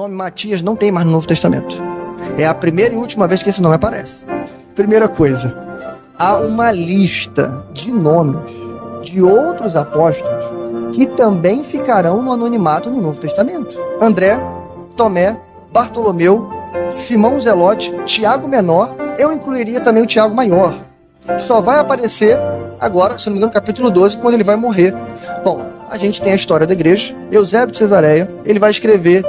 nome Matias não tem mais no Novo Testamento. É a primeira e última vez que esse nome aparece. Primeira coisa, há uma lista de nomes de outros apóstolos que também ficarão no anonimato no Novo Testamento. André, Tomé, Bartolomeu, Simão Zelote, Tiago Menor, eu incluiria também o Tiago Maior. Só vai aparecer agora, se não me engano, no capítulo 12, quando ele vai morrer. Bom, a gente tem a história da igreja. Eusébio de Cesareia, ele vai escrever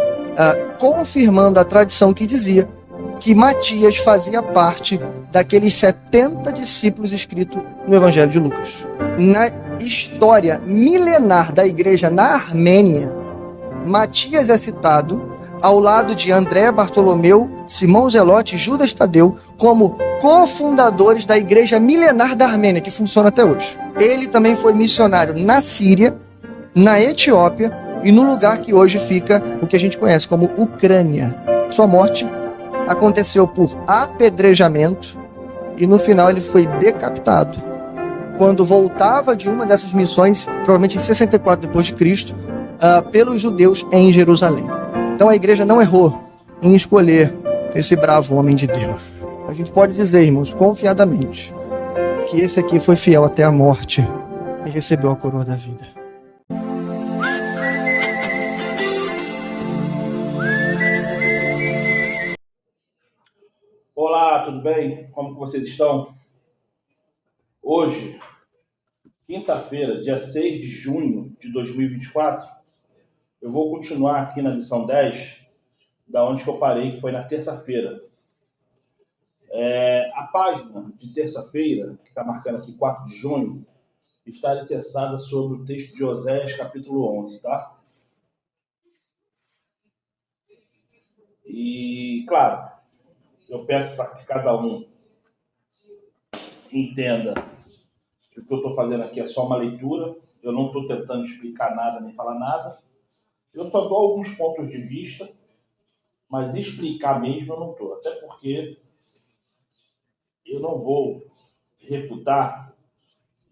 confirmando a tradição que dizia que Matias fazia parte daqueles 70 discípulos escritos no Evangelho de Lucas. Na história milenar da igreja na Armênia, Matias é citado ao lado de André, Bartolomeu, Simão Zelote e Judas Tadeu como cofundadores da igreja milenar da Armênia, que funciona até hoje. Ele também foi missionário na Síria, na Etiópia e no lugar que hoje fica o que a gente conhece como Ucrânia. Sua morte aconteceu por apedrejamento e no final ele foi decapitado quando voltava de uma dessas missões, provavelmente em 64 d.C., pelos judeus em Jerusalém. Então a igreja não errou em escolher esse bravo homem de Deus. A gente pode dizer, irmãos, confiadamente, que esse aqui foi fiel até a morte e recebeu a coroa da vida. Olá, tudo bem? Como que vocês estão? Hoje, quinta-feira, dia 6 de junho de 2024, eu vou continuar aqui na lição 10, da onde que eu parei, que foi na terça-feira. A página de terça-feira, que está marcando aqui 4 de junho, está alicerçada sobre o texto de Oséias, capítulo 11, tá? E, claro, eu peço para que cada um entenda que o que eu estou fazendo aqui é só uma leitura. Eu não estou tentando explicar nada nem falar nada. Eu só dou alguns pontos de vista, mas explicar mesmo eu não estou. Até porque eu não vou refutar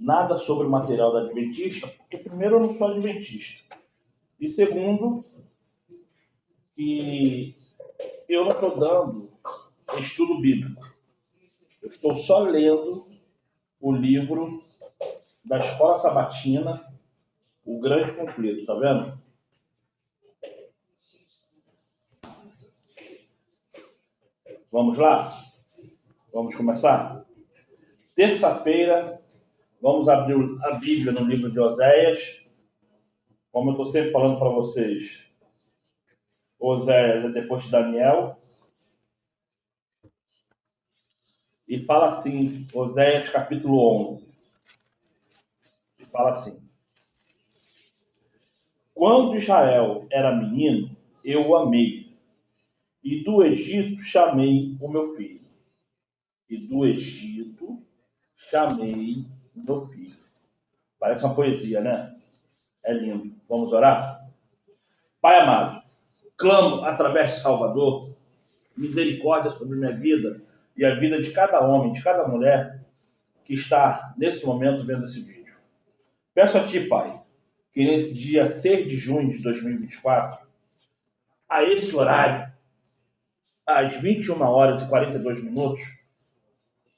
nada sobre o material da Adventista, porque primeiro eu não sou adventista. E segundo, que eu não estou dando estudo bíblico. Eu estou só lendo o livro da Escola Sabatina, O Grande Conflito, tá vendo? Vamos lá? Vamos começar? Terça-feira, vamos abrir a Bíblia no livro de Oséias. Como eu estou sempre falando para vocês, Oséias é depois de Daniel. E fala assim, Oséias capítulo 11. E fala assim: quando Israel era menino, eu o amei, e do Egito chamei o meu filho. E do Egito chamei o meu filho. Parece uma poesia, né? É lindo. Vamos orar? Pai amado, clamo através de Salvador misericórdia sobre minha vida e a vida de cada homem, de cada mulher que está nesse momento vendo esse vídeo. Peço a Ti, Pai, que nesse dia 6 de junho de 2024, a esse horário, às 21h42,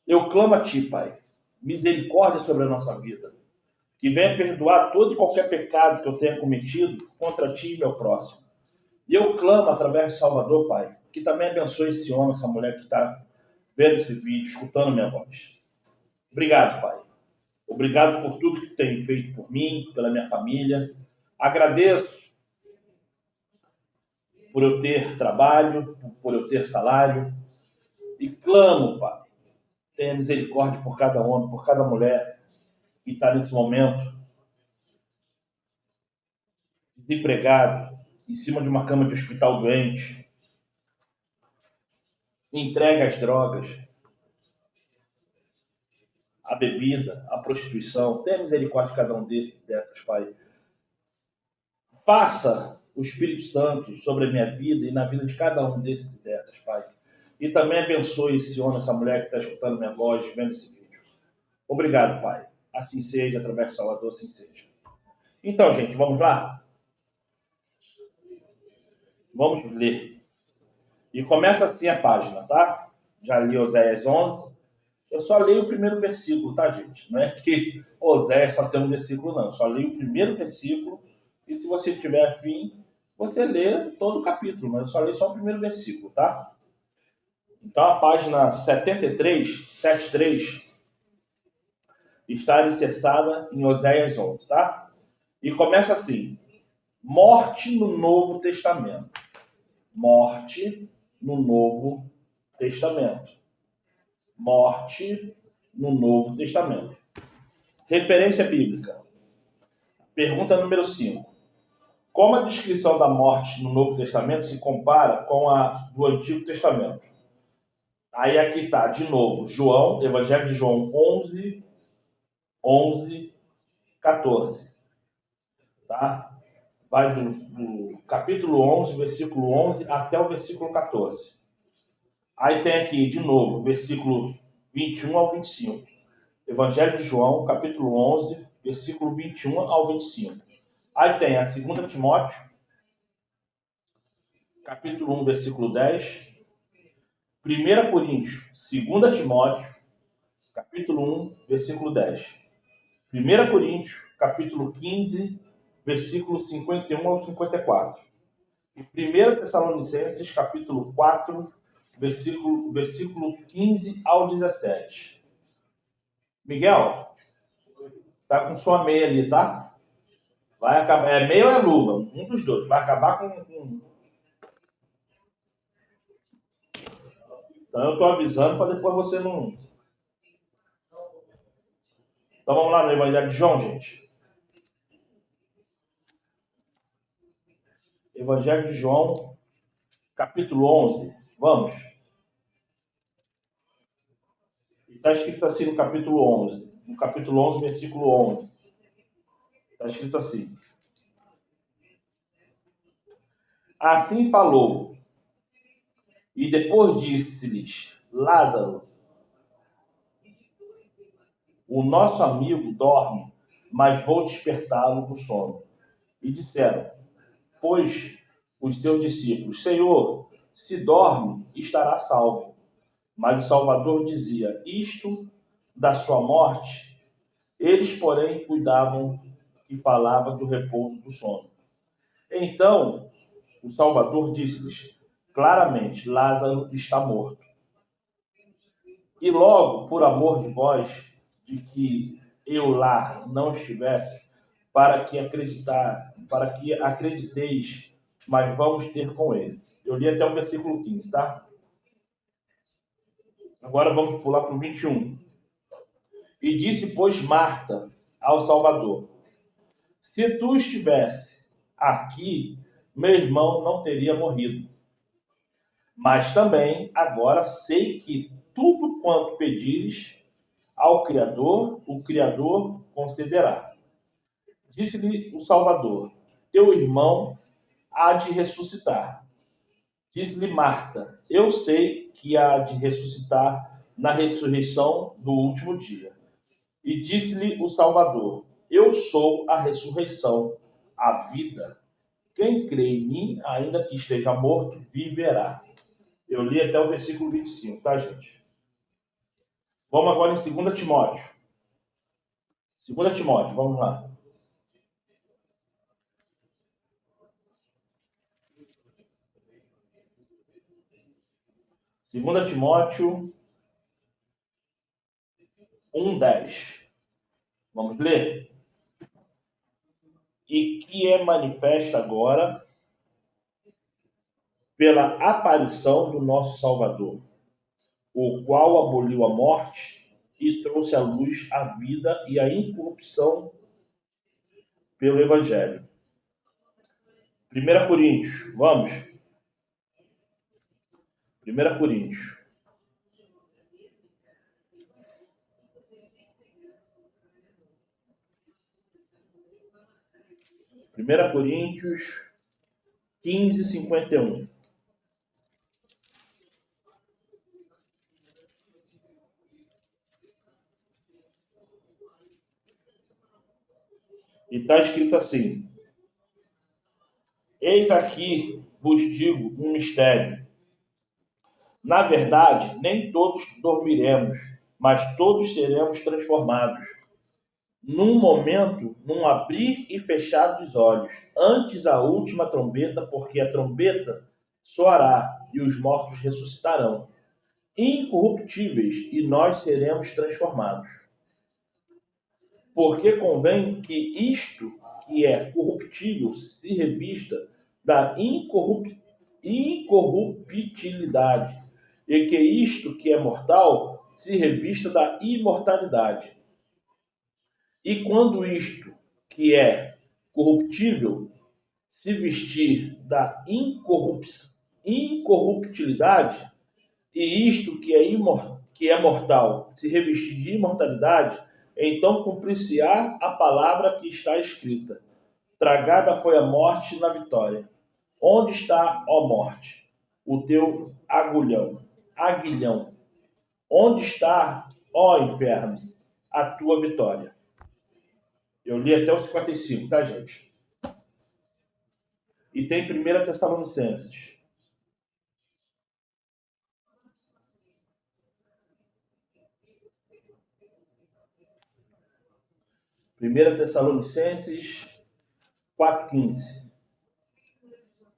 eu clamo a Ti, Pai, misericórdia sobre a nossa vida, que venha perdoar todo e qualquer pecado que eu tenha cometido contra Ti e meu próximo. E eu clamo através de Salvador, Pai, que também abençoe esse homem, essa mulher que está vendo esse vídeo, escutando minha voz. Obrigado, Pai. Obrigado por tudo que tem feito por mim, pela minha família. Agradeço por eu ter trabalho, por eu ter salário. E clamo, Pai, tenha misericórdia por cada homem, por cada mulher que está nesse momento desempregado, em cima de uma cama de hospital doente, entregue às drogas, à bebida, à prostituição. Tenha misericórdia de cada um desses e dessas, Pai. Faça o Espírito Santo sobre a minha vida e na vida de cada um desses e dessas, Pai. E também abençoe esse homem, essa mulher que está escutando minha voz, vendo esse vídeo. Obrigado, Pai. Assim seja, através de Salvador, assim seja. Então, gente, vamos lá? Vamos ler E começa assim a página, tá? Já li Oséias 11. Eu só leio o primeiro versículo, tá, gente? Não é que Oséias só tem um versículo, não. Eu só leio o primeiro versículo. E se você tiver afim, você lê todo o capítulo, mas eu só leio só o primeiro versículo, tá? Então a página 73 está alicerçada em Oséias 11, tá? E começa assim: morte no Novo Testamento. Morte no Novo Testamento. Morte no Novo Testamento. Referência bíblica. Pergunta número 5. Como a descrição da morte no Novo Testamento se compara com a do Antigo Testamento? Aí aqui está, de novo, João, Evangelho de João 11, 14. Tá? Vai do capítulo 11, versículo 11 até o versículo 14. Aí tem aqui, de novo, versículo 21 ao 25. Evangelho de João, capítulo 11, versículo 21 ao 25. Aí tem a 2 Timóteo, capítulo 1, versículo 10. 1 Coríntios, 2 Timóteo, capítulo 1, versículo 10. 1 Coríntios, capítulo 15, versículo 51 ao 54. E 1 Tessalonicenses, capítulo 4, versículo 15 ao 17. Miguel, tá com sua meia ali, tá? Vai acabar. É meia ou é luva? Um dos dois. Vai acabar com... Então eu tô avisando para depois você não... Então vamos lá no Evangelho de João, gente. Evangelho de João, capítulo 11. Vamos. Está escrito assim no capítulo 11. No capítulo 11, versículo 11. Está escrito assim. Assim falou. E depois disse-lhes: Lázaro, o nosso amigo dorme, mas vou despertá-lo do sono. E disseram, pois, os seus discípulos: Senhor, se dorme, estará salvo. Mas o Salvador dizia isto da sua morte. Eles, porém, cuidavam que falava do repouso do sono. Então, o Salvador disse-lhes claramente: Lázaro está morto. E logo, por amor de vós, de que eu lá não estivesse, para que acrediteis, mas vamos ter com ele. Eu li até o versículo 15, tá? Agora vamos pular para o 21. E disse, pois, Marta ao Salvador: se tu estivesse aqui, meu irmão não teria morrido. Mas também agora sei que tudo quanto pedires ao Criador, o Criador concederá. Disse-lhe o Salvador: teu irmão há de ressuscitar. Disse-lhe Marta: eu sei que há de ressuscitar na ressurreição do último dia. E disse-lhe o Salvador: eu sou a ressurreição, a vida. Quem crê em mim, ainda que esteja morto, viverá. Eu li até o versículo 25, tá, gente? Vamos agora em 2 Timóteo. 2 Timóteo, vamos lá. 2 Timóteo 1:10. Vamos ler? E que é manifesta agora pela aparição do nosso Salvador, o qual aboliu a morte e trouxe à luz a vida e a incorrupção pelo Evangelho. 1 Coríntios, vamos? 1 Coríntios. 1 Coríntios 15:51. E está escrito assim: eis aqui vos digo um mistério. Na verdade, nem todos dormiremos, mas todos seremos transformados. Num momento, num abrir e fechar dos olhos, antes a última trombeta, porque a trombeta soará e os mortos ressuscitarão, incorruptíveis, e nós seremos transformados. Porque convém que isto que é corruptível se revista da incorruptibilidade, e que isto que é mortal se revista da imortalidade. E quando isto que é corruptível se vestir da incorruptibilidade, e isto que é mortal se revestir de imortalidade, então cumprir-se-á a palavra que está escrita: tragada foi a morte na vitória. Onde está, ó morte, o teu aguilhão? Onde está, ó inferno, a tua vitória? Eu li até o 55, tá, gente? E tem 1 Tessalonicenses. Primeira Tessalonicenses 4,15.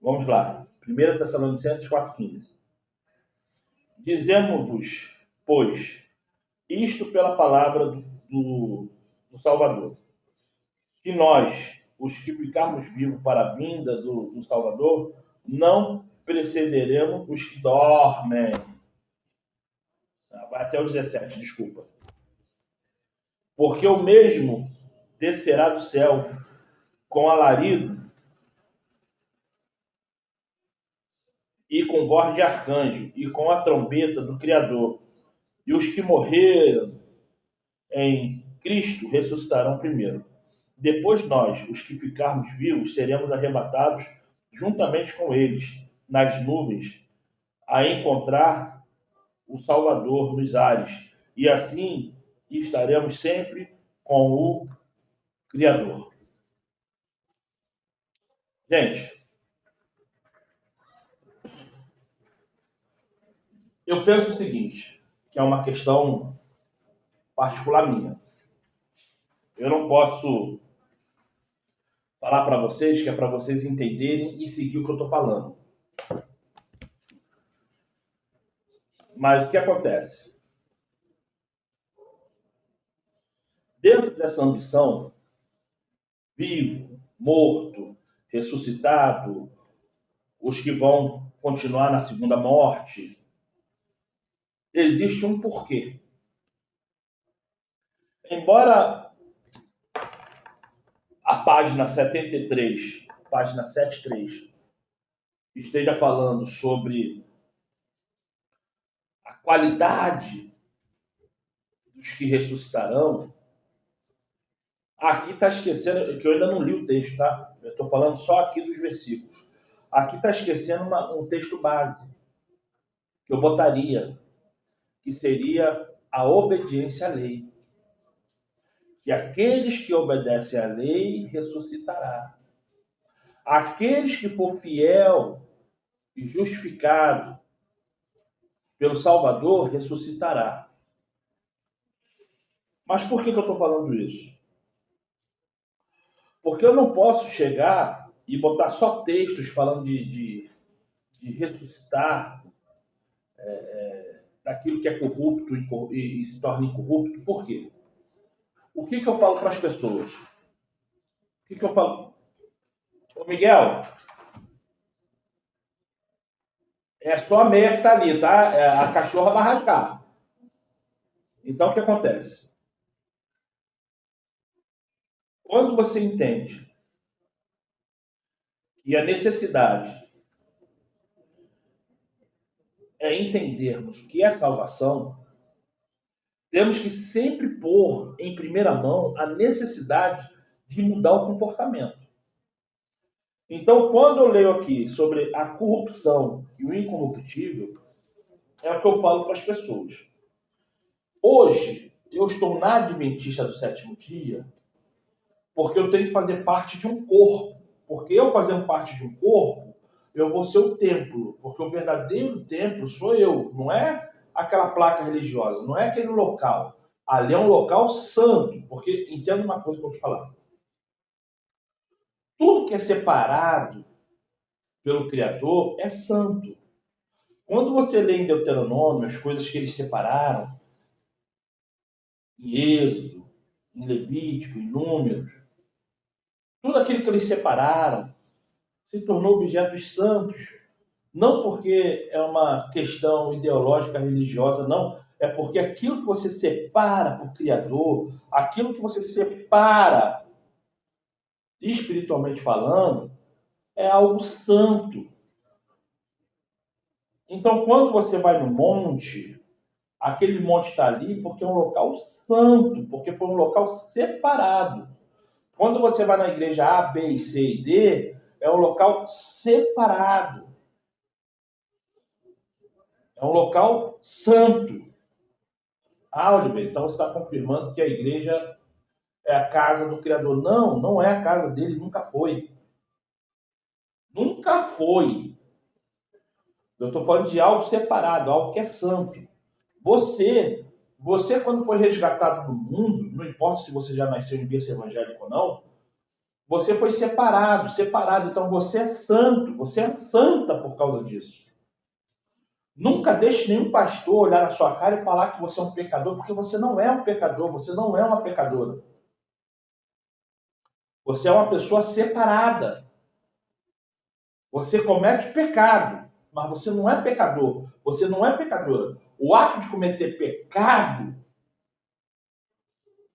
Vamos lá. 1 Tessalonicenses 4,15. Dizemos-vos, pois, isto pela palavra do Salvador, que nós, os que ficarmos vivos para a vinda do Salvador, não precederemos os que dormem. Vai até o 17, desculpa. Porque o mesmo descerá do céu com alarido e com voz de arcanjo e com a trombeta do Criador. E os que morreram em Cristo ressuscitarão primeiro. Depois nós, os que ficarmos vivos, seremos arrebatados juntamente com eles nas nuvens a encontrar o Salvador nos ares. E assim estaremos sempre com o Criador. Gente, eu penso o seguinte, que é uma questão particular minha. Eu não posso falar para vocês que é para vocês entenderem e seguir o que eu estou falando. Mas o que acontece? Dentro dessa ambição, vivo, morto, ressuscitado, os que vão continuar na segunda morte, existe um porquê. Embora a página 73, página 73, esteja falando sobre a qualidade dos que ressuscitarão, aqui está esquecendo, que eu ainda não li o texto, tá? Eu estou falando só aqui dos versículos. Aqui está esquecendo um texto base, que eu botaria, que seria a obediência à lei. Que aqueles que obedecem à lei ressuscitará. Aqueles que for fiel e justificado pelo Salvador ressuscitará. Mas por que eu estou falando isso? Porque eu não posso chegar e botar só textos falando de ressuscitar daquilo que é corrupto e se torna incorrupto. Por quê? O que eu falo para as pessoas? O que eu falo? Ô Miguel, é só a meia que está ali, tá? A cachorra vai rasgar. Então, o que acontece? Quando você entende que a necessidade é entendermos o que é salvação, temos que sempre pôr em primeira mão a necessidade de mudar o comportamento. Então, quando eu leio aqui sobre a corrupção e o incorruptível, é o que eu falo para as pessoas. Hoje, eu estou na Adventista do Sétimo Dia porque eu tenho que fazer parte de um corpo. Porque eu fazendo parte de um corpo, eu vou ser o templo, porque o verdadeiro templo sou eu, não é aquela placa religiosa, não é aquele local. Ali é um local santo, porque entenda uma coisa que eu vou te falar. Tudo que é separado pelo Criador é santo. Quando você lê em Deuteronômio as coisas que eles separaram, em Êxodo, em Levítico, em Números, tudo aquilo que eles separaram se tornou objetos santos. Não porque é uma questão ideológica religiosa, não. É porque aquilo que você separa para o Criador, aquilo que você separa espiritualmente falando, é algo santo. Então, quando você vai no monte, aquele monte está ali porque é um local santo, porque foi um local separado. Quando você vai na igreja A, B, C e D, é um local separado. É um local santo. Ah, Oliveira, então você está confirmando que a igreja é a casa do Criador. Não, não é a casa dele, nunca foi. Nunca foi. Eu estou falando de algo separado, algo que é santo. Você quando foi resgatado do mundo, não importa se você já nasceu em berço evangélico ou não, você foi separado. Então você é santo, você é santa por causa disso. Nunca deixe nenhum pastor olhar na sua cara e falar que você é um pecador, porque você não é um pecador, você não é uma pecadora. Você é uma pessoa separada. Você comete pecado, mas você não é pecador. Você não é pecadora. O ato de cometer pecado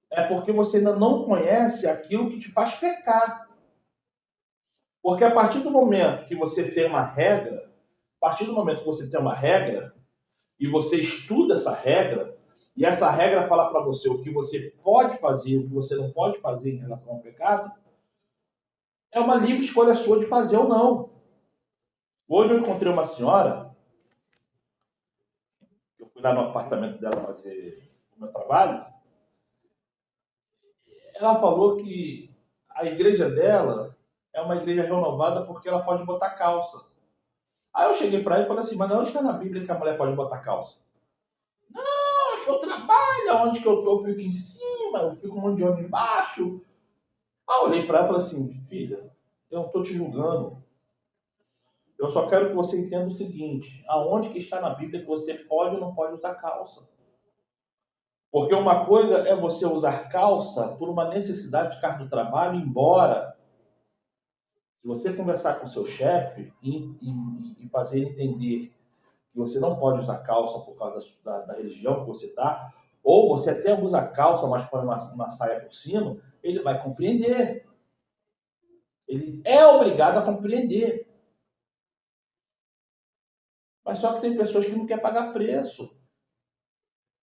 é porque você ainda não conhece aquilo que te faz pecar. Porque a partir do momento que você tem uma regra, e você estuda essa regra, e essa regra fala para você o que você pode fazer e o que você não pode fazer em relação ao pecado, é uma livre escolha sua de fazer ou não. Hoje eu encontrei uma senhora, eu fui lá no apartamento dela fazer o meu trabalho, ela falou que a igreja dela é uma igreja renovada porque ela pode botar calça. Aí eu cheguei para ela e falei assim, mas onde está na Bíblia que a mulher pode botar calça? Não, é que eu trabalho, onde que eu tô, eu fico em cima, eu fico um monte de homem embaixo. Aí eu olhei para ela e falei assim, filha, eu não estou te julgando. Eu só quero que você entenda o seguinte, aonde que está na Bíblia que você pode ou não pode usar calça? Porque uma coisa é você usar calça por uma necessidade de carga do trabalho, embora se você conversar com o seu chefe e fazer ele entender que você não pode usar calça por causa da religião que você está, ou você até usa calça, mas põe uma saia por cima, ele vai compreender. Ele é obrigado a compreender. Mas só que tem pessoas que não querem pagar preço.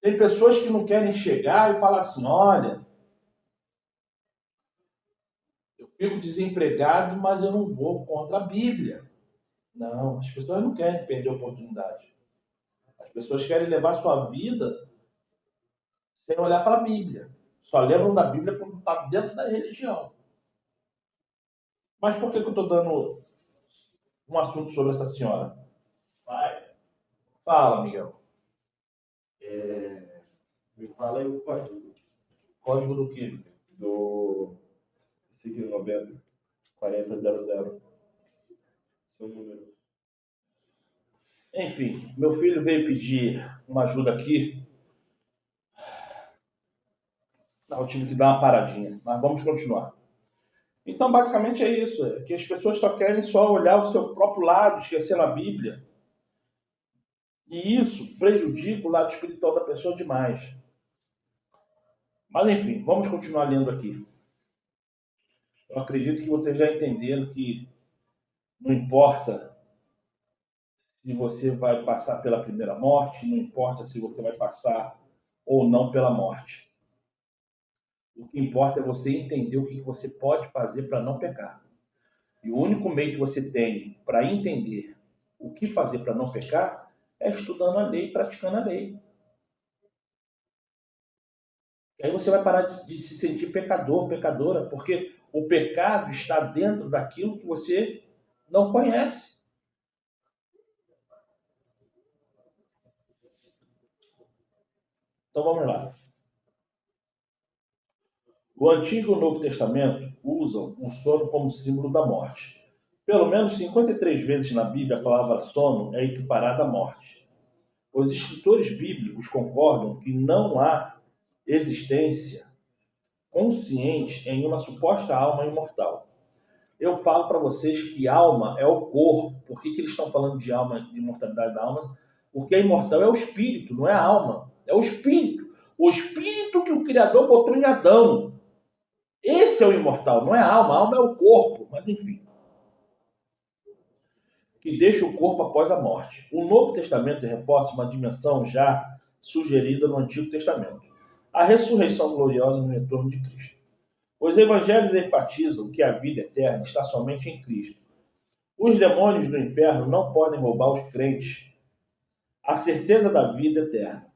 Tem pessoas que não querem chegar e falar assim, olha, eu fico desempregado, mas eu não vou contra a Bíblia. Não, as pessoas não querem perder a oportunidade. As pessoas querem levar a sua vida sem olhar para a Bíblia. Só lembram da Bíblia quando está dentro da religião. Mas por que eu estou dando um assunto sobre essa senhora? Pai, Fala, Miguel. me fala aí o código Código do quê? do SIC 90 4000. Seu número. Enfim, meu filho veio pedir uma ajuda aqui. Não, eu tive que dar uma paradinha, mas vamos continuar. Então, basicamente é isso, é que as pessoas só querem só olhar o seu próprio lado, esquecendo a Bíblia. E isso prejudica o lado espiritual da pessoa demais. Mas, enfim, vamos continuar lendo aqui. Eu acredito que vocês já entenderam que não importa se você vai passar pela primeira morte, não importa se você vai passar ou não pela morte. O que importa é você entender o que você pode fazer para não pecar. E o único meio que você tem para entender o que fazer para não pecar é estudando a lei, praticando a lei. E aí você vai parar de se sentir pecador, pecadora, porque o pecado está dentro daquilo que você não conhece. Então vamos lá. O Antigo e o Novo Testamento usam o sono como símbolo da morte. Pelo menos 53 vezes na Bíblia a palavra sono é equiparada à morte. Os escritores bíblicos concordam que não há existência consciente em uma suposta alma imortal. Eu falo para vocês que alma é o corpo. Por que eles estão falando de alma, de imortalidade da alma? Porque a imortal é o espírito, não é a alma. É o espírito. O espírito que o Criador botou em Adão. Esse é o imortal, não é a alma. A alma é o corpo. Mas enfim. Que deixa o corpo após a morte. O Novo Testamento reforça uma dimensão já sugerida no Antigo Testamento. A ressurreição gloriosa no retorno de Cristo. Os evangelhos enfatizam que a vida eterna está somente em Cristo. Os demônios do inferno não podem roubar os crentes a certeza da vida eterna.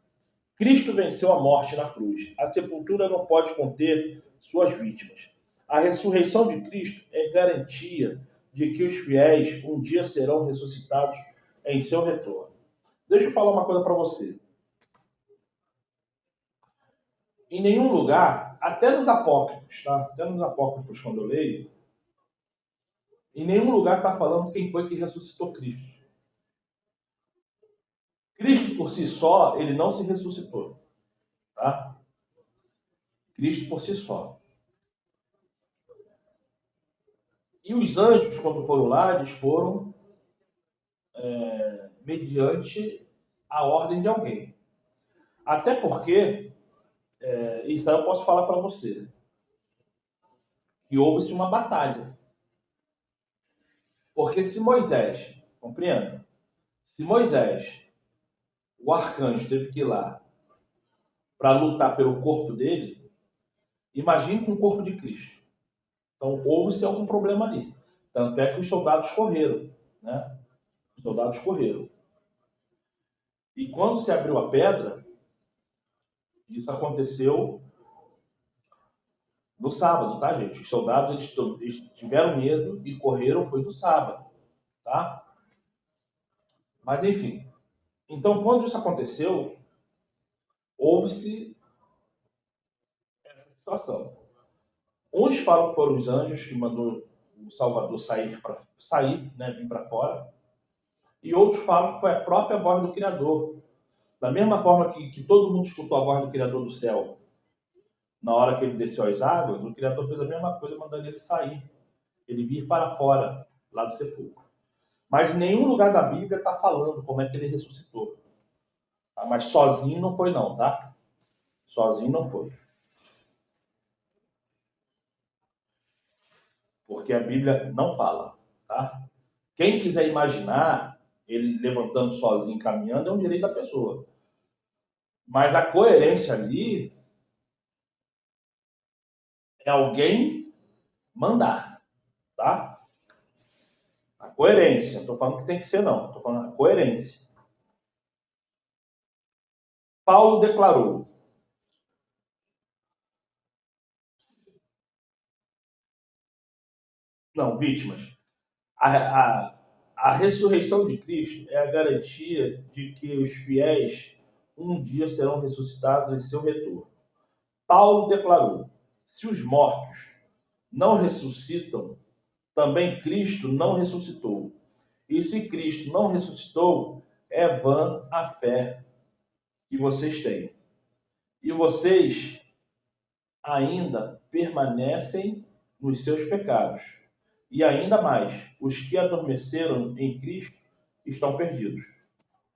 Cristo venceu a morte na cruz. A sepultura não pode conter suas vítimas. A ressurreição de Cristo é garantia de que os fiéis um dia serão ressuscitados em seu retorno. Deixa eu falar uma coisa para você. Em nenhum lugar, até nos apócrifos, tá? Até nos apócrifos, quando eu leio, em nenhum lugar está falando quem foi que ressuscitou Cristo. Cristo por si só, ele não se ressuscitou, tá? Cristo por si só. E os anjos, quando foram lá, eles foram mediante a ordem de alguém. Até porque, isso aí eu posso falar para você, que houve-se uma batalha. Porque se Moisés, compreenda, se Moisés, o arcanjo, teve que ir lá para lutar pelo corpo dele, imagine com o corpo de Cristo. Então houve-se algum problema ali. Tanto é que os soldados correram, né? Os soldados correram. E quando se abriu a pedra, isso aconteceu no sábado, tá, gente? Os soldados eles tiveram medo e correram, foi no sábado, tá? Mas enfim. Então, quando isso aconteceu, houve-se essa situação. Uns falam que foram os anjos que mandou o Salvador sair, né, vir para fora. E outros falam que foi a própria voz do Criador. Da mesma forma que todo mundo escutou a voz do Criador do céu na hora que ele desceu as águas, o Criador fez a mesma coisa, mandando ele sair, ele vir para fora, lá do sepulcro. Mas em nenhum lugar da Bíblia está falando como é que ele ressuscitou. Tá? Mas sozinho não foi não, tá? Sozinho não foi. Porque a Bíblia não fala, tá? Quem quiser imaginar ele levantando sozinho, caminhando, é um direito da pessoa. Mas a coerência ali é alguém mandar, tá? A coerência. Não estou falando que tem que ser, não. Estou falando a coerência. Paulo declarou: não, vítimas. A ressurreição de Cristo é a garantia de que os fiéis um dia serão ressuscitados em seu retorno. Paulo declarou: se os mortos não ressuscitam, também Cristo não ressuscitou. E se Cristo não ressuscitou, é vã a fé que vocês têm. E vocês ainda permanecem nos seus pecados. E ainda mais, os que adormeceram em Cristo estão perdidos.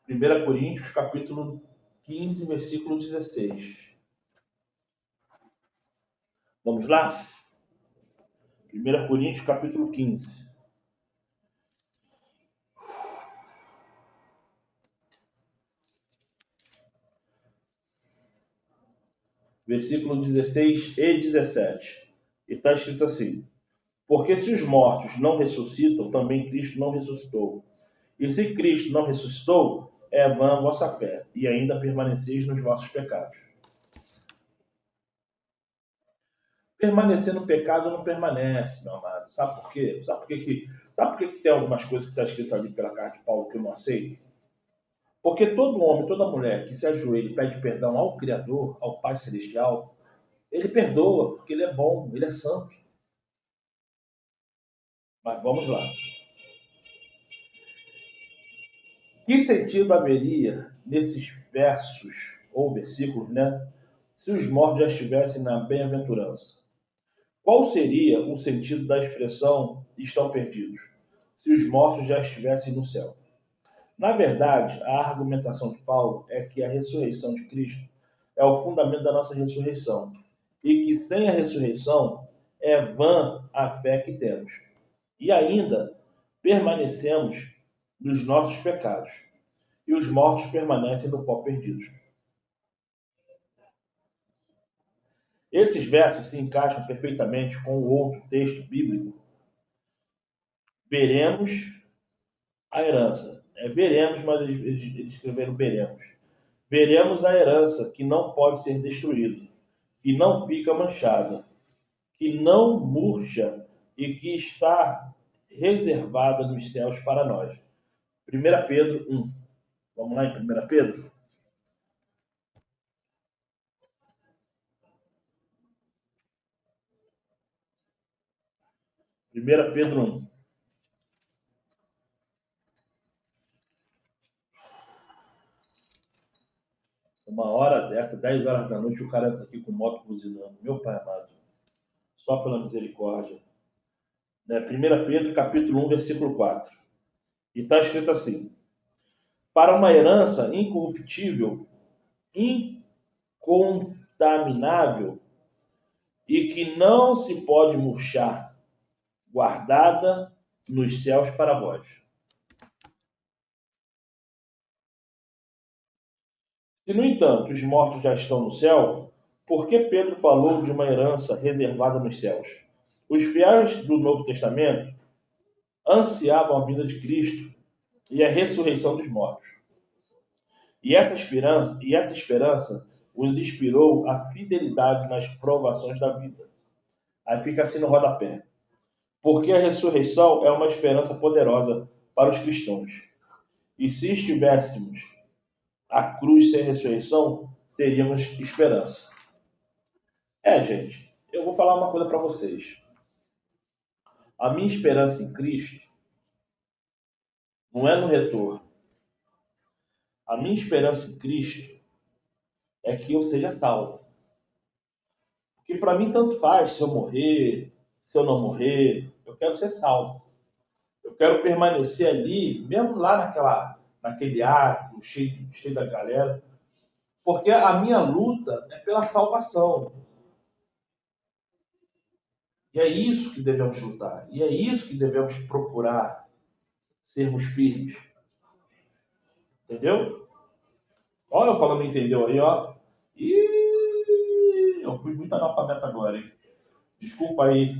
1 Coríntios, capítulo 15, versículo 16. Vamos lá? 1 Coríntios, capítulo 15. Versículo 16 e 17. E está escrito assim: porque se os mortos não ressuscitam, também Cristo não ressuscitou. E se Cristo não ressuscitou, é vã a vossa fé, e ainda permaneceis nos vossos pecados. Permanecer no pecado não permanece, meu amado. Sabe por quê? Sabe por que tem algumas coisas que está escrito ali pela carta de Paulo que eu não aceito? Porque todo homem, toda mulher que se ajoelha e pede perdão ao Criador, ao Pai Celestial, ele perdoa, porque ele é bom, ele é santo. Mas vamos lá. Que sentido haveria nesses versos, ou versículos, né? Se os mortos já estivessem na bem-aventurança? Qual seria o sentido da expressão estão perdidos? Se os mortos já estivessem no céu? Na verdade, a argumentação de Paulo é que a ressurreição de Cristo é o fundamento da nossa ressurreição. E que sem a ressurreição é vã a fé que temos. E ainda permanecemos nos nossos pecados. E os mortos permanecem no pó perdidos. Esses versos se encaixam perfeitamente com o outro texto bíblico. Veremos a herança. Veremos, mas eles escreveram veremos. Veremos a herança que não pode ser destruída, que não fica manchada, que não murcha e que está reservada nos céus para nós. 1 Pedro 1. Vamos lá em 1 Pedro? Primeira Pedro 1. Uma hora dessa, 10 horas da noite, o cara está aqui com moto buzinando. Meu pai amado, só pela misericórdia. Né? 1 Pedro, capítulo 1, versículo 4. E está escrito assim: para uma herança incorruptível, incontaminável e que não se pode murchar, guardada nos céus para vós. Se, no entanto, os mortos já estão no céu, por que Pedro falou de uma herança reservada nos céus? Os fiéis do Novo Testamento ansiavam a vinda de Cristo e a ressurreição dos mortos. E essa esperança os inspirou a fidelidade nas provações da vida. Aí fica assim no rodapé. Porque a ressurreição é uma esperança poderosa para os cristãos. E se estivéssemos a cruz sem ressurreição, teríamos esperança. Gente, eu vou falar uma coisa para vocês. A minha esperança em Cristo não é no retorno. A minha esperança em Cristo é que eu seja salvo. Porque para mim tanto faz se eu morrer, se eu não morrer, eu quero ser salvo. Eu quero permanecer ali, mesmo lá naquele átrio cheio da galera, porque a minha luta é pela salvação. E é isso que devemos lutar. E é isso que devemos procurar sermos firmes. Entendeu? Olha eu falando entendeu aí, ó. Eu fui muito analfabeto agora, hein? Desculpa aí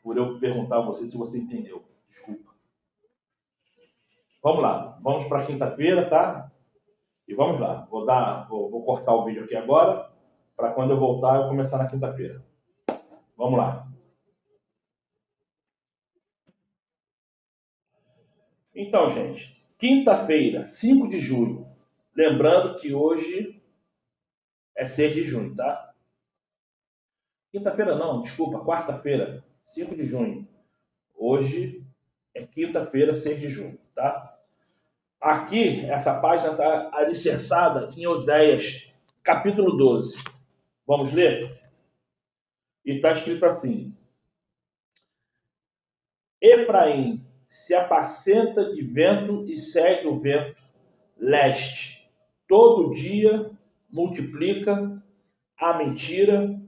por eu perguntar a você se você entendeu. Desculpa. Vamos lá. Vamos para quinta-feira, tá? E vamos lá. Vou cortar o vídeo aqui agora, para quando eu voltar eu começar na quinta-feira. Vamos lá. Então, gente, quinta-feira, 5 de junho. Lembrando que hoje é 6 de junho, tá? Quinta-feira não, desculpa, quarta-feira, 5 de junho. Hoje é quinta-feira, 6 de junho, tá? Aqui, essa página está alicerçada em Oséias, capítulo 12. Vamos ler? E está escrito assim: Efraim se apacenta de vento e segue o vento leste. Todo dia multiplica a mentira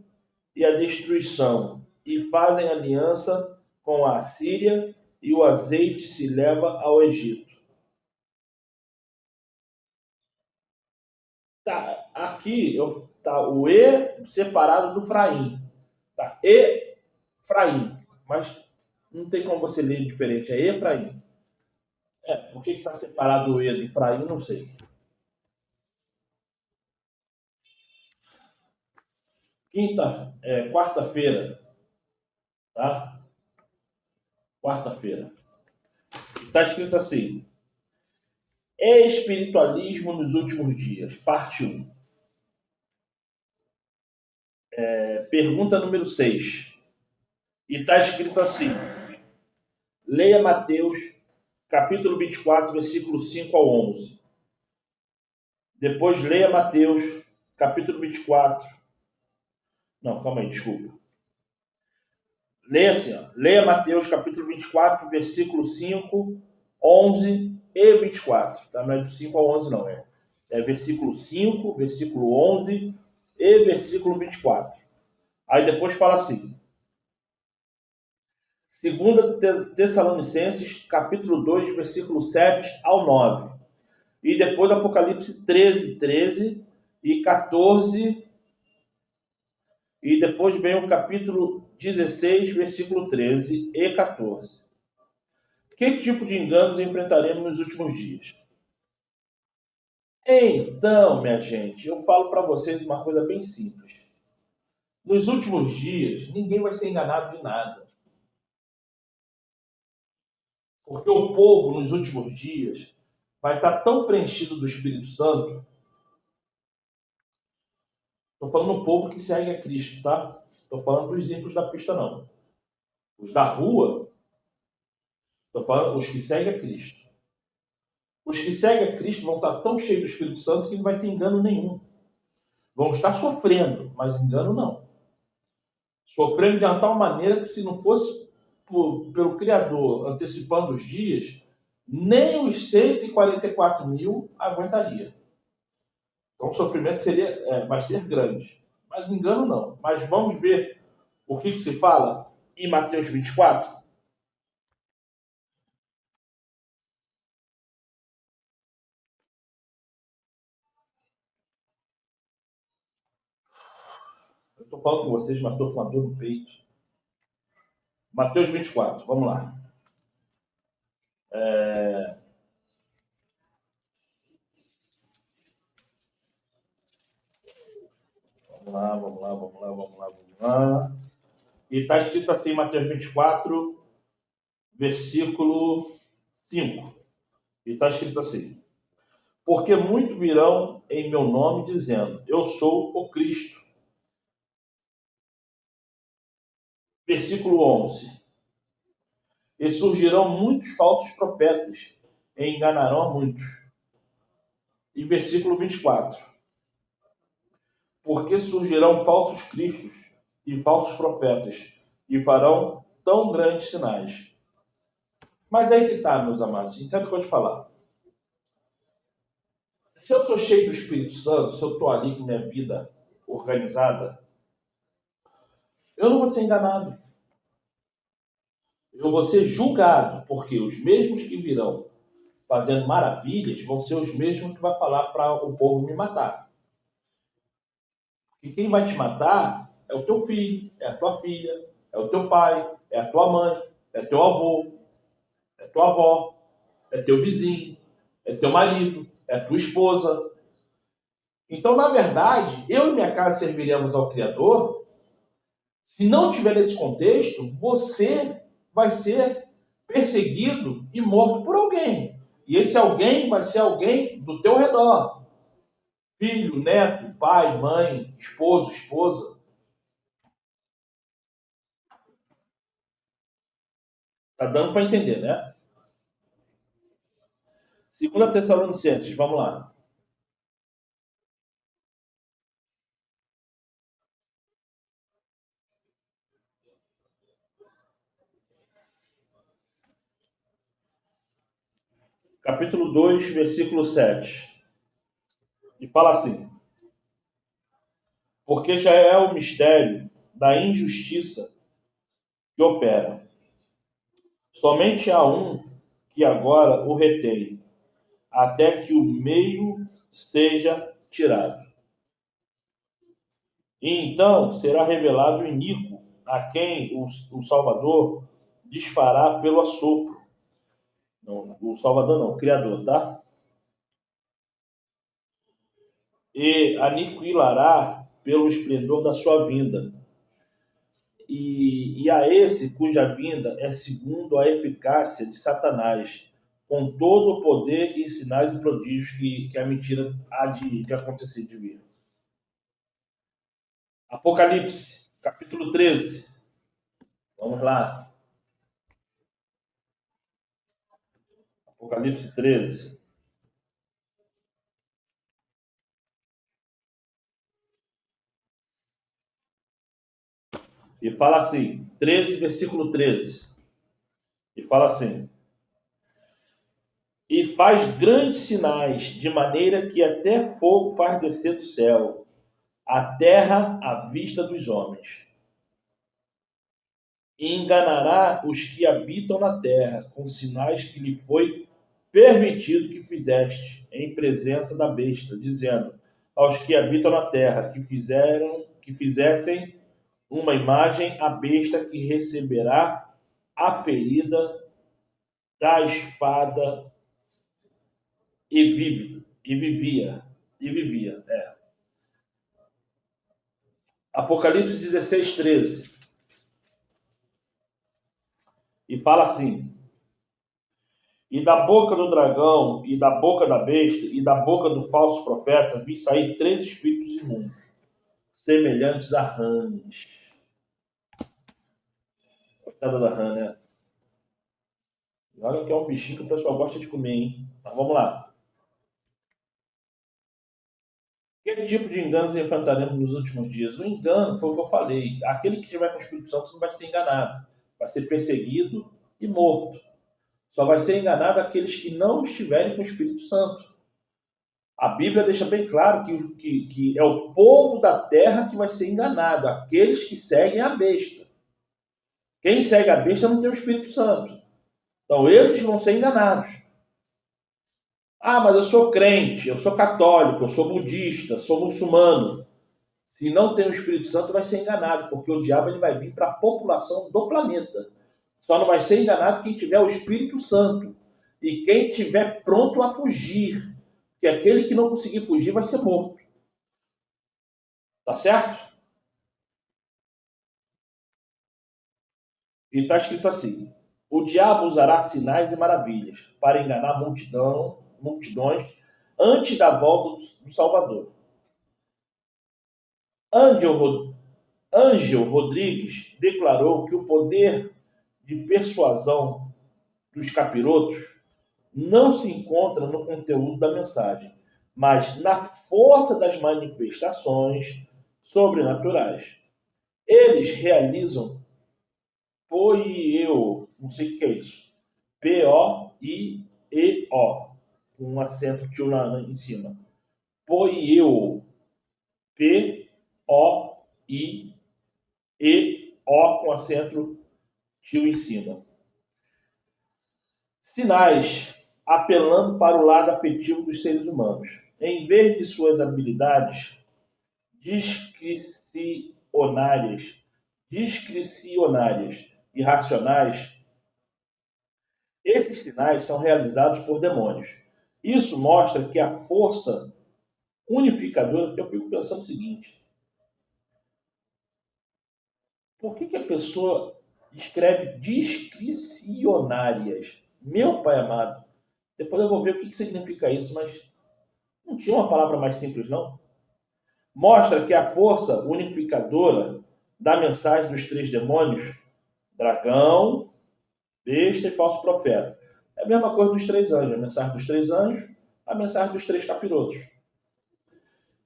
e a destruição, e fazem aliança com a Síria, e o azeite se leva ao Egito. Tá, aqui tá o E separado do Fraim. Tá, Efraim. Mas não tem como você ler diferente. É Efraim. Por que está separado o E do Efraim? Não sei. Quarta-feira. Tá? Quarta-feira. Está escrito assim: Espiritualismo nos últimos dias, parte 1. Pergunta número 6. E está escrito assim. Leia Mateus, capítulo 24, versículo 5 ao 11. Depois leia Mateus, capítulo 24. Não, calma aí, desculpa. Leia assim, ó. Leia Mateus, capítulo 24, versículo 5, 11 e 24. Tá? Não é do 5 ao 11, não. É versículo 5, versículo 11 e versículo 24. Aí depois fala assim. 2 Tessalonicenses, capítulo 2, versículo 7 ao 9. E depois Apocalipse 13, 13 e 14. E depois vem o capítulo 16, versículo 13 e 14. Que tipo de enganos enfrentaremos nos últimos dias? Então, minha gente, eu falo para vocês uma coisa bem simples. Nos últimos dias, ninguém vai ser enganado de nada. Porque o povo, nos últimos dias, vai estar tão preenchido do Espírito Santo. Estou falando do povo que segue a Cristo, tá? Estou falando dos ímpios da pista, não. Os da rua, estou falando os que seguem a Cristo. Os que seguem a Cristo vão estar tão cheios do Espírito Santo que não vai ter engano nenhum. Vão estar sofrendo, mas engano não. Sofrendo de uma tal maneira que se não fosse pelo Criador antecipando os dias, nem os 144 mil aguentaria. Então o sofrimento vai ser grande. Mas engano não. Mas vamos ver o que se fala em Mateus 24? Eu estou falando com vocês, mas estou com uma dor no peito. Mateus 24, vamos lá. Vamos lá. E está escrito assim, Mateus 24, versículo 5. E está escrito assim. Porque muitos virão em meu nome dizendo, eu sou o Cristo. Versículo 11. E surgirão muitos falsos profetas e enganarão a muitos. E versículo 24. Porque surgirão falsos cristos e falsos profetas e farão tão grandes sinais. Mas aí que está, meus amados. Entende o que eu vou te falar? Se eu estou cheio do Espírito Santo, se eu estou ali com minha vida organizada, eu não vou ser enganado. Eu vou ser julgado, porque os mesmos que virão fazendo maravilhas vão ser os mesmos que vai falar para o povo me matar. E quem vai te matar é o teu filho, é a tua filha, é o teu pai, é a tua mãe, é teu avô, é tua avó, é teu vizinho, é teu marido, é tua esposa. Então, na verdade, eu e minha casa serviremos ao Criador. Se não tiver nesse contexto, você vai ser perseguido e morto por alguém. E esse alguém vai ser alguém do teu redor. Filho, neto, pai, mãe, esposo, esposa. Tá dando para entender, né? 2 Tessalonicenses, vamos lá. Capítulo 2, versículo 7. E fala assim. Porque já é o mistério da injustiça que opera. Somente há um que agora o retém, até que o meio seja tirado. E então será revelado o iníquo, a quem o Salvador desfará pelo assopro. Não, o Salvador não, o Criador, tá? E aniquilará pelo esplendor da sua vinda. E a esse cuja vinda é segundo a eficácia de Satanás, com todo o poder e sinais e prodígios que a mentira há de acontecer, de vir. Apocalipse, capítulo 13. Vamos lá. Apocalipse 13. E fala assim, 13, versículo 13. E fala assim: e faz grandes sinais, de maneira que até fogo faz descer do céu, a terra à vista dos homens. E enganará os que habitam na terra, com sinais que lhe foi permitido que fizeste, em presença da besta, dizendo aos que habitam na terra que fizessem uma imagem à besta que receberá a ferida da espada e vivia. Apocalipse 16, 13. E fala assim: e da boca do dragão, e da boca da besta, e da boca do falso profeta, vi sair 3 espíritos imundos, semelhantes a rãs. Coitada da rã, né? E olha que é um bichinho que o pessoal gosta de comer, hein? Então vamos lá. Que tipo de enganos enfrentaremos nos últimos dias? O engano foi o que eu falei. Aquele que estiver com o Espírito Santo não vai ser enganado. Vai ser perseguido e morto. Só vai ser enganado aqueles que não estiverem com o Espírito Santo. A Bíblia deixa bem claro que é o povo da terra que vai ser enganado. Aqueles que seguem a besta. Quem segue a besta não tem o Espírito Santo. Então esses vão ser enganados. Ah, mas eu sou crente, eu sou católico, eu sou budista, sou muçulmano. Se não tem o Espírito Santo, vai ser enganado, porque o diabo ele vai vir para a população do planeta. Só não vai ser enganado quem tiver o Espírito Santo e quem estiver pronto a fugir. Porque aquele que não conseguir fugir vai ser morto. Tá certo? E está escrito assim: o diabo usará sinais e maravilhas para enganar multidões antes da volta do Salvador. Ângel Rodrigues declarou que o poder de persuasão dos capirotos não se encontra no conteúdo da mensagem, mas na força das manifestações sobrenaturais. Eles realizam poieo, não sei o que é isso, P-O-I-E-O, com um acento tio em cima. Poieo, P-O-I-E-O, com acento tio em cima. Sinais apelando para o lado afetivo dos seres humanos. Em vez de suas habilidades discricionárias e racionais, esses sinais são realizados por demônios. Isso mostra que a força unificadora... Eu fico pensando o seguinte: por que a pessoa escreve discricionárias? Meu pai amado, depois eu vou ver o que significa isso, mas não tinha uma palavra mais simples, não? Mostra que a força unificadora da mensagem dos 3 demônios, dragão, besta e falso profeta, é a mesma coisa dos 3 anjos, a mensagem dos 3 anjos, a mensagem dos 3 capirotos.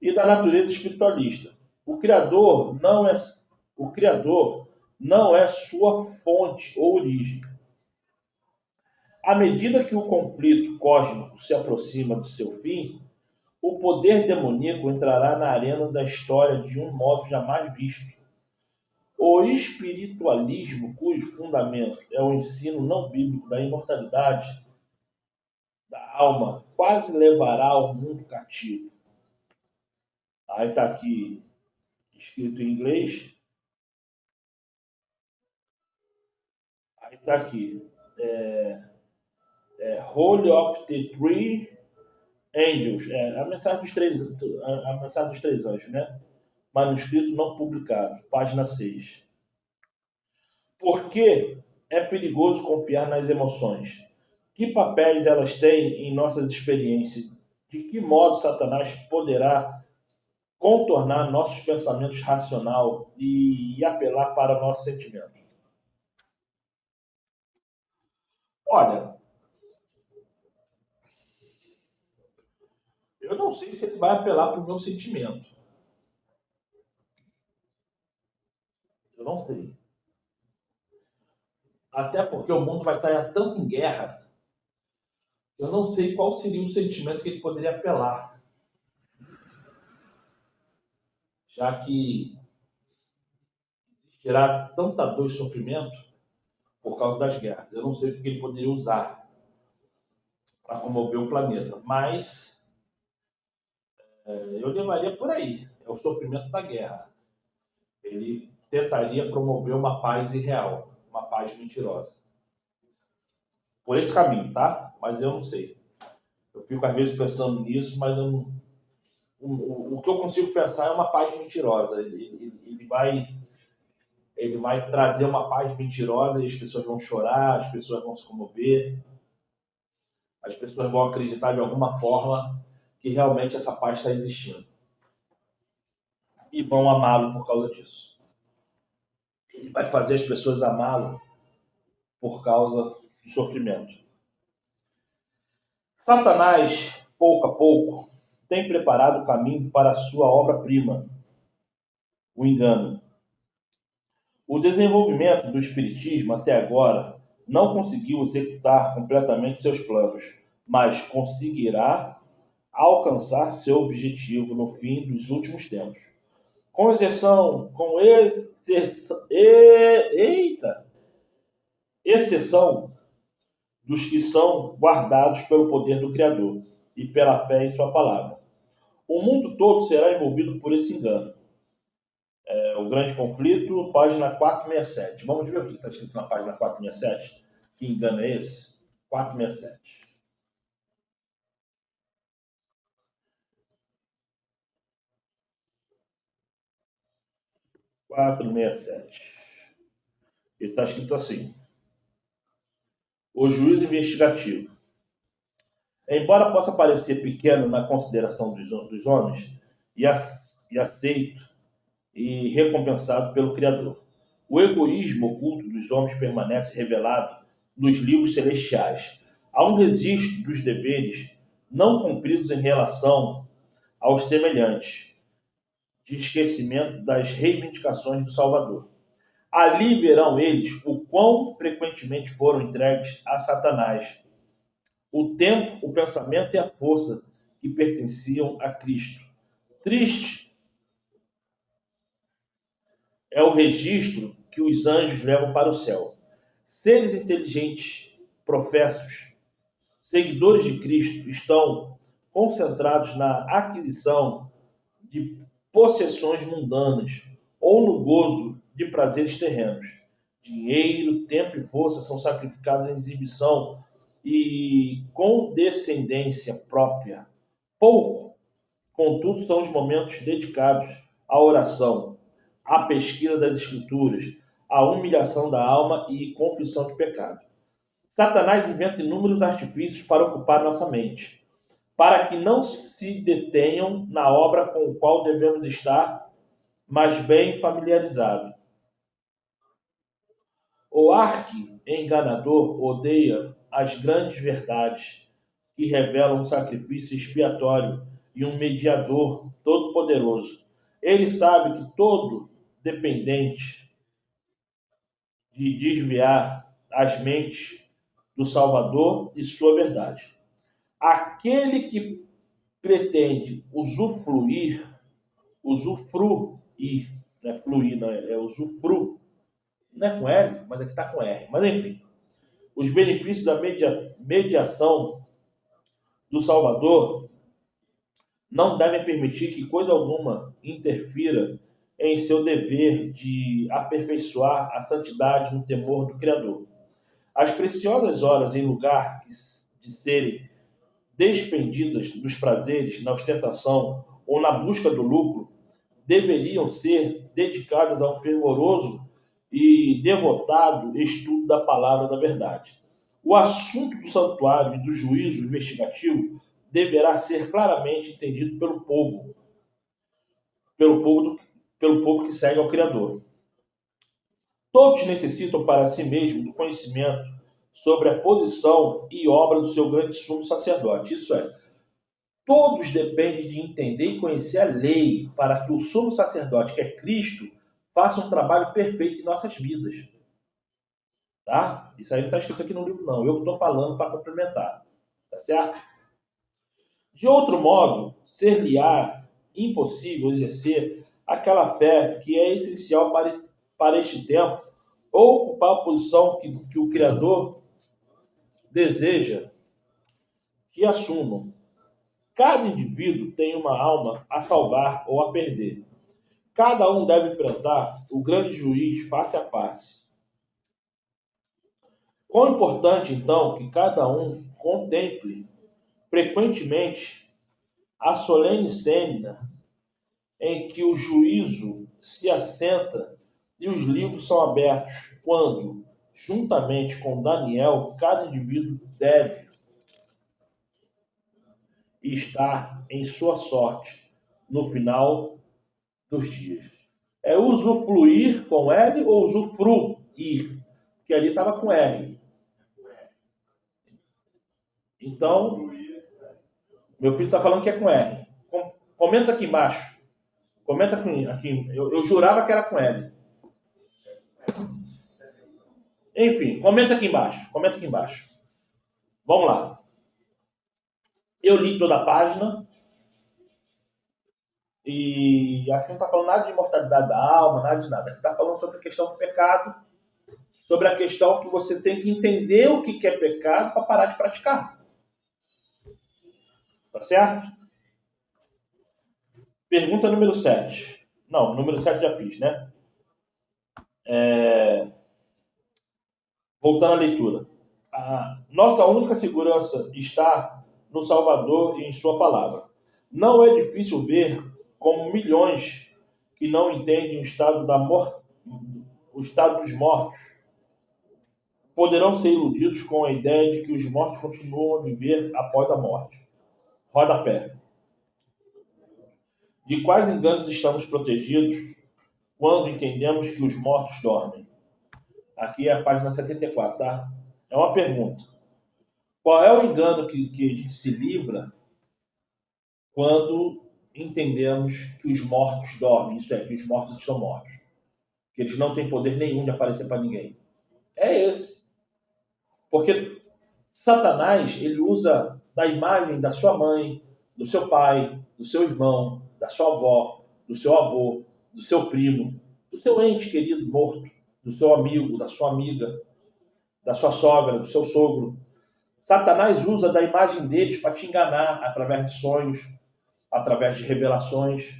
E da natureza espiritualista. O Criador não é sua fonte ou origem. À medida que o conflito cósmico se aproxima do seu fim, o poder demoníaco entrará na arena da história de um modo jamais visto. O espiritualismo, cujo fundamento é o ensino não bíblico da imortalidade da alma, quase levará o mundo cativo. Aí está aqui escrito em inglês. Aí está aqui. Holy of the Three Angels. A mensagem dos 3 anjos, né? Manuscrito não publicado, página 6. Por que é perigoso confiar nas emoções? Que papéis elas têm em nossas experiências? De que modo Satanás poderá contornar nossos pensamentos racional e apelar para nossos sentimentos? Olha, eu não sei se ele vai apelar para o meu sentimento. Eu não sei. Até porque o mundo vai estar tanto em guerra, eu não sei qual seria o sentimento que ele poderia apelar. Já que existirá tanta dor e sofrimento por causa das guerras. Eu não sei o que ele poderia usar para comover o planeta, mas eu levaria por aí. É o sofrimento da guerra. Ele tentaria promover uma paz irreal, uma paz mentirosa. Por esse caminho, tá? Mas eu não sei. Eu fico às vezes pensando nisso, mas eu não, o que eu consigo pensar é uma paz mentirosa. Ele vai trazer uma paz mentirosa e as pessoas vão chorar, as pessoas vão se comover, as pessoas vão acreditar de alguma forma que realmente essa paz está existindo. E vão amá-lo por causa disso. Ele vai fazer as pessoas amá-lo por causa do sofrimento. Satanás, pouco a pouco, tem preparado o caminho para a sua obra-prima, o engano. O desenvolvimento do espiritismo até agora não conseguiu executar completamente seus planos, mas conseguirá alcançar seu objetivo no fim dos últimos tempos. Com exceção dos que são guardados pelo poder do Criador e pela fé em sua palavra. O mundo todo será envolvido por esse engano. O Grande Conflito, página 467. Vamos ver o que está escrito na página 467? Que engano é esse? 467. E está escrito assim: o juízo investigativo. Embora possa parecer pequeno na consideração dos homens e aceito e recompensado pelo Criador, o egoísmo oculto dos homens permanece revelado nos livros celestiais. Há um registro dos deveres não cumpridos em relação aos semelhantes, de esquecimento das reivindicações do Salvador. Ali verão eles o quão frequentemente foram entregues a Satanás o tempo, o pensamento e a força que pertenciam a Cristo. Triste é o registro que os anjos levam para o céu. Seres inteligentes, professos, seguidores de Cristo, estão concentrados na aquisição de possessões mundanas ou no gozo de prazeres terrenos. Dinheiro, tempo e força são sacrificados em exibição e condescendência própria. Pouco, contudo, são os momentos dedicados à oração, à pesquisa das Escrituras, à humilhação da alma e confissão de pecado. Satanás inventa inúmeros artifícios para ocupar nossa mente, para que não se detenham na obra com a qual devemos estar, mas bem familiarizado. O arqui-enganador odeia as grandes verdades que revelam um sacrifício expiatório e um mediador todo-poderoso. Ele sabe que todo dependente de desviar as mentes do Salvador e sua verdade. Aquele que pretende usufruir, não é fluir, não é usufruir, não é com L, mas aqui está com R. Mas enfim, os benefícios da mediação do Salvador não devem permitir que coisa alguma interfira em seu dever de aperfeiçoar a santidade no temor do Criador. As preciosas horas em lugar de serem despendidas nos prazeres, na ostentação ou na busca do lucro, deveriam ser dedicadas a um fervoroso e devotado estudo da palavra da verdade. O assunto do santuário e do juízo investigativo deverá ser claramente entendido pelo povo que segue ao Criador. Todos necessitam para si mesmo do conhecimento sobre a posição e obra do seu grande sumo sacerdote. Isso é, todos dependem de entender e conhecer a lei para que o sumo sacerdote, que é Cristo, faça um trabalho perfeito em nossas vidas. Tá? Isso aí não está escrito aqui no livro, não. Eu que estou falando para complementar. Tá certo? De outro modo, ser-lhe-á impossível exercer aquela fé que é essencial para este tempo ou ocupar a posição que o Criador deseja que assumam. Cada indivíduo tem uma alma a salvar ou a perder. Cada um deve enfrentar o grande juiz face a face. Quão importante, então, que cada um contemple frequentemente a solene cena em que o juízo se assenta e os livros são abertos, quando, juntamente com Daniel, cada indivíduo deve estar em sua sorte no final dos dias. É usufruir com L ou usufruir? Que ali estava com R. Então, meu filho está falando que é com R. Comenta aqui embaixo. Comenta aqui. Eu jurava que era com L. Enfim, comenta aqui embaixo. Comenta aqui embaixo. Vamos lá. Eu li toda a página. E aqui não está falando nada de imortalidade da alma, nada de nada. Aqui está falando sobre a questão do pecado, sobre a questão que você tem que entender o que é pecado para parar de praticar. Tá certo? Pergunta número 7. Não, número 7 já fiz, né? Voltando à leitura. A nossa única segurança está no Salvador e em sua palavra. Não é difícil ver como milhões que não entendem o estado dos mortos poderão ser iludidos com a ideia de que os mortos continuam a viver após a morte. Rodapé. De quais enganos estamos protegidos quando entendemos que os mortos dormem? Aqui é a página 74, tá? É uma pergunta. Qual é o engano que a gente se livra quando entendemos que os mortos dormem? Isso é, que os mortos estão mortos. Que eles não têm poder nenhum de aparecer para ninguém. É esse. Porque Satanás, ele usa da imagem da sua mãe, do seu pai, do seu irmão, da sua avó, do seu avô, do seu primo, do seu ente querido morto, do seu amigo, da sua amiga, da sua sogra, do seu sogro. Satanás usa da imagem deles para te enganar através de sonhos, através de revelações.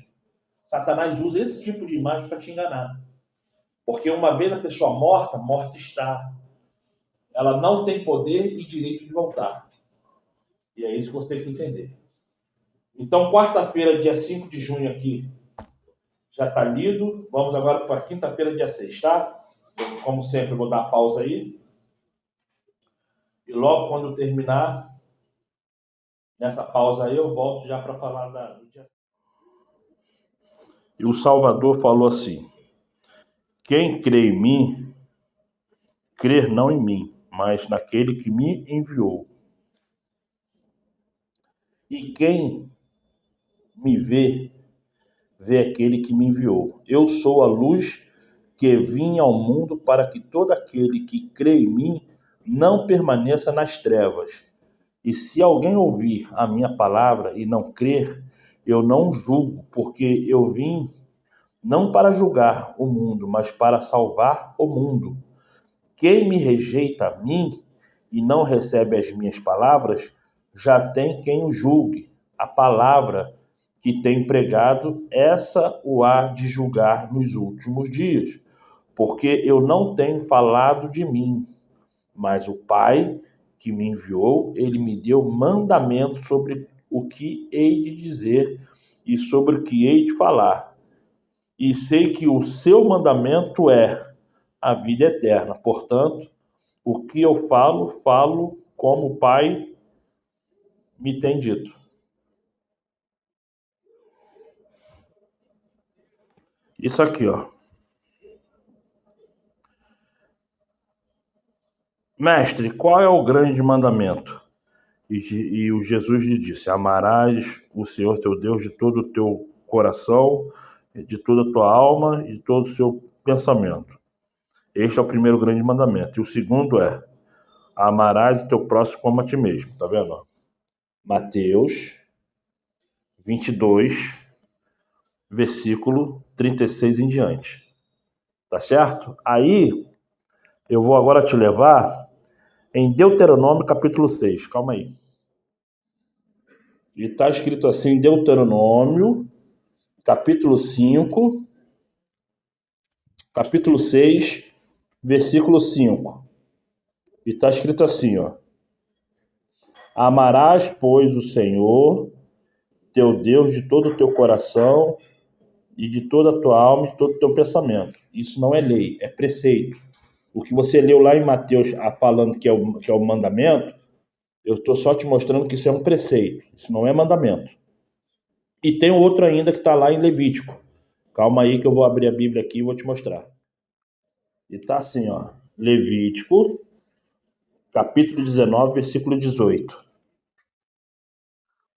Satanás usa esse tipo de imagem para te enganar. Porque uma vez a pessoa morta, morta está. Ela não tem poder e direito de voltar. E é isso que você tem que entender. Então, quarta-feira, dia 5 de junho aqui, já está lido. Vamos agora para quinta-feira, dia 6, tá? Como sempre, eu vou dar a pausa aí. E logo quando eu terminar, nessa pausa aí, eu volto já para falar do dia 6. E o Salvador falou assim: quem crê em mim, crer não em mim, mas naquele que me enviou. E quem me vê, vê aquele que me enviou. Eu sou a luz que vim ao mundo para que todo aquele que crê em mim não permaneça nas trevas. E se alguém ouvir a minha palavra e não crer, eu não julgo, porque eu vim não para julgar o mundo, mas para salvar o mundo. Quem me rejeita a mim e não recebe as minhas palavras, já tem quem o julgue. A palavra que tem pregado, essa o há de julgar nos últimos dias. Porque eu não tenho falado de mim, mas o Pai que me enviou, ele me deu mandamento sobre o que hei de dizer e sobre o que hei de falar. E sei que o seu mandamento é a vida eterna. Portanto, O que eu falo, falo como o Pai me tem dito. Isso aqui, ó. Mestre, qual é o grande mandamento? E o Jesus lhe disse: amarás o Senhor teu Deus de todo o teu coração, de toda a tua alma e de todo o seu pensamento. Este é o primeiro grande mandamento. E o segundo é: amarás o teu próximo como a ti mesmo. Tá vendo? Mateus 22, versículo 36 em diante. Tá certo? Aí, eu vou agora te levar em Deuteronômio capítulo 6. Calma aí. E está escrito assim em Deuteronômio capítulo 5, capítulo 6, versículo 5. E está escrito assim, ó. Amarás, pois, o Senhor, teu Deus, de todo o teu coração e de toda a tua alma e de todo o teu pensamento. Isso não é lei, é preceito. O que você leu lá em Mateus falando que é o mandamento, eu estou só te mostrando que isso é um preceito. Isso não é mandamento. E tem outro ainda que está lá em Levítico. Calma aí que eu vou abrir a Bíblia aqui e vou te mostrar. E está assim, ó. Levítico, capítulo 19, versículo 18.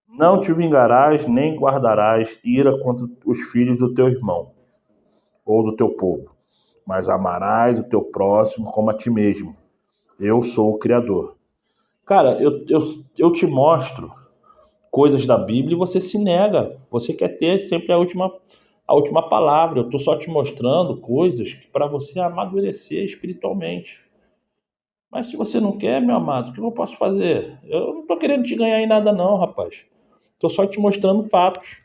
Não te vingarás, nem guardarás ira contra os filhos do teu irmão ou do teu povo, mas amarás o teu próximo como a ti mesmo. Eu sou o Criador. Cara, eu te mostro coisas da Bíblia e você se nega. Você quer ter sempre a última palavra. Eu estou só te mostrando coisas para você amadurecer espiritualmente. Mas se você não quer, meu amado, o que eu posso fazer? Eu não estou querendo te ganhar em nada não, rapaz. Estou só te mostrando fatos.